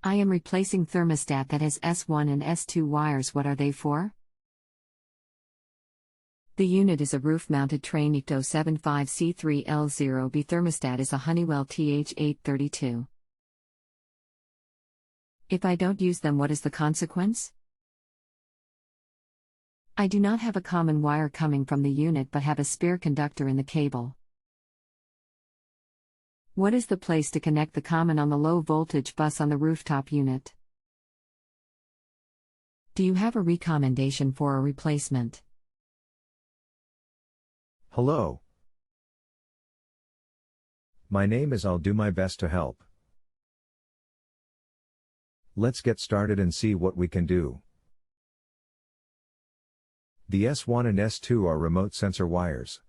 I am replacing thermostat that has S1 and S2 wires. What are they for? The unit is a roof-mounted TRANE YCD075C3L0BE thermostat is a Honeywell TH832. If I don't use them, what is the consequence? I do not have a common wire coming from the unit but have a spare conductor in the cable. What is the place to connect the common on the low voltage bus on the rooftop unit? Do you have a recommendation for a replacement? Hello. My name is. I'll do my best to help. Let's get started and see what we can do. The S1 and S2 are remote sensor wires.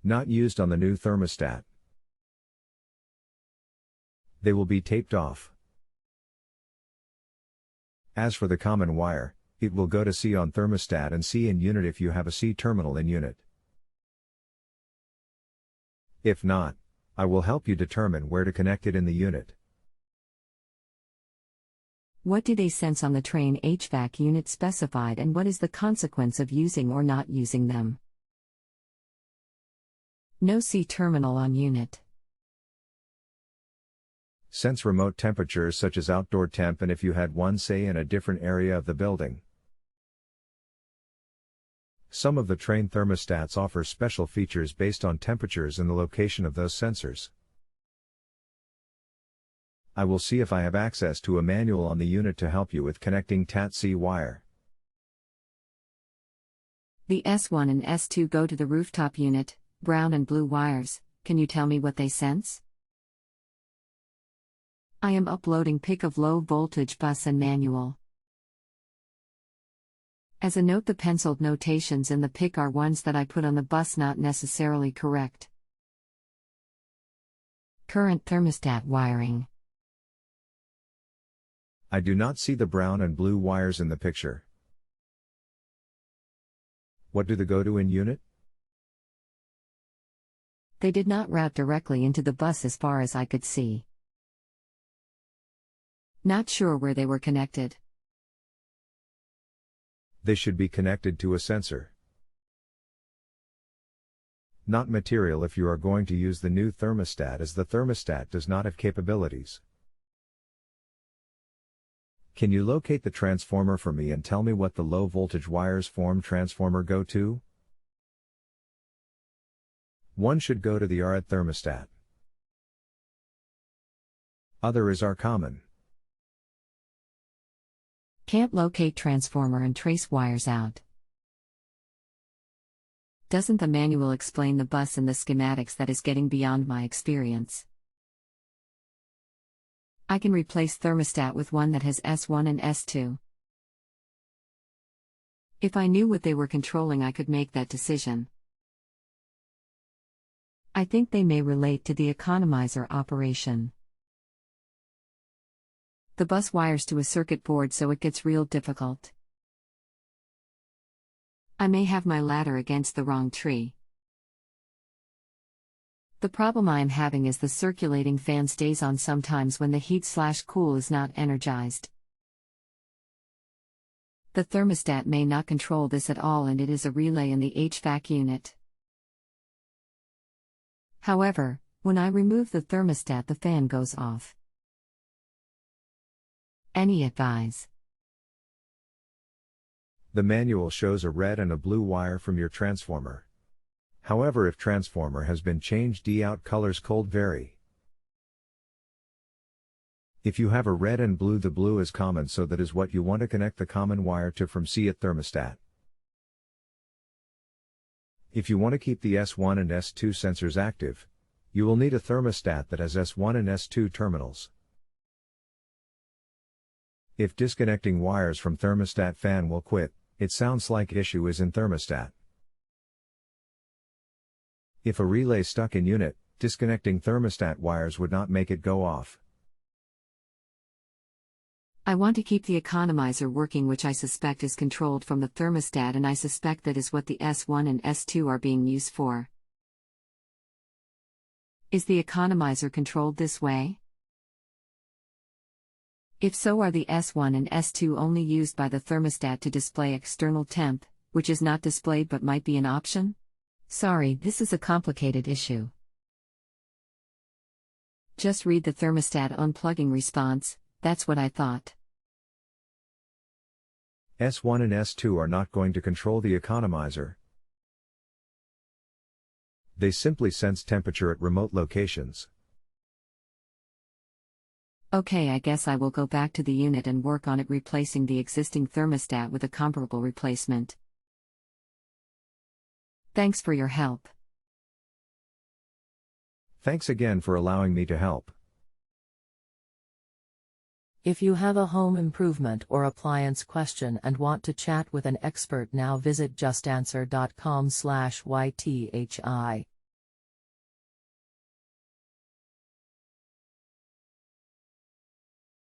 Not used on the new thermostat. They will be taped off. As for the common wire, it will go to C on thermostat and C in unit if you have a C terminal in unit. If not, I will help you determine where to connect it in the unit. What do they sense on the TRANE HVAC unit specified, and what is the consequence of using or not using them? No C terminal on unit. Sense remote temperatures such as outdoor temp and if you had one, say, in a different area of the building. Some of the TRANE thermostats offer special features based on temperatures and the location of those sensors. I will see if I have access to a manual on the unit to help you with connecting TAT-C wire. The S1 and S2 go to the rooftop unit, brown and blue wires. Can you tell me what they sense? I am uploading pic of low voltage bus and manual. As a note, the penciled notations in the pic are ones that I put on the bus, not necessarily correct. Current thermostat wiring. I do not see the brown and blue wires in the picture. What do they go to in unit? They did not route directly into the bus as far as I could see. Not sure where they were connected. They should be connected to a sensor. Not material if you are going to use the new thermostat, as the thermostat does not have capabilities. Can you locate the transformer for me and tell me what the low voltage wires form transformer go to? One should go to the RAD thermostat. Other is our common. Can't locate transformer and trace wires out. Doesn't the manual explain the bus in the schematics? That is getting beyond my experience. I can replace thermostat with one that has S1 and S2. If I knew what they were controlling, I could make that decision. I think they may relate to the economizer operation. The bus wires to a circuit board, so it gets real difficult. I may have my ladder against the wrong tree. The problem I am having is the circulating fan stays on sometimes when the heat/cool is not energized. The thermostat may not control this at all, and it is a relay in the HVAC unit. However, when I remove the thermostat, the fan goes off. Any advice? The manual shows a red and a blue wire from your transformer. However, if transformer has been changed, D-out colors cold vary. If you have a red and blue, the blue is common, so that is what you want to connect the common wire to from C at thermostat. If you want to keep the S1 and S2 sensors active, you will need a thermostat that has S1 and S2 terminals. If disconnecting wires from thermostat, fan will quit. It sounds like issue is in thermostat. If a relay stuck in unit, disconnecting thermostat wires would not make it go off. I want to keep the economizer working, which I suspect is controlled from the thermostat, and I suspect that is what the S1 and S2 are being used for. Is the economizer controlled this way? If so, are the S1 and S2 only used by the thermostat to display external temp, which is not displayed but might be an option? Sorry, this is a complicated issue. Just read the thermostat unplugging response, that's what I thought. S1 and S2 are not going to control the economizer. They simply sense temperature at remote locations. Okay, I guess I will go back to the unit and work on it, replacing the existing thermostat with a comparable replacement. Thanks for your help. Thanks again for allowing me to help. If you have a home improvement or appliance question and want to chat with an expert now, visit justanswer.com/YTHI.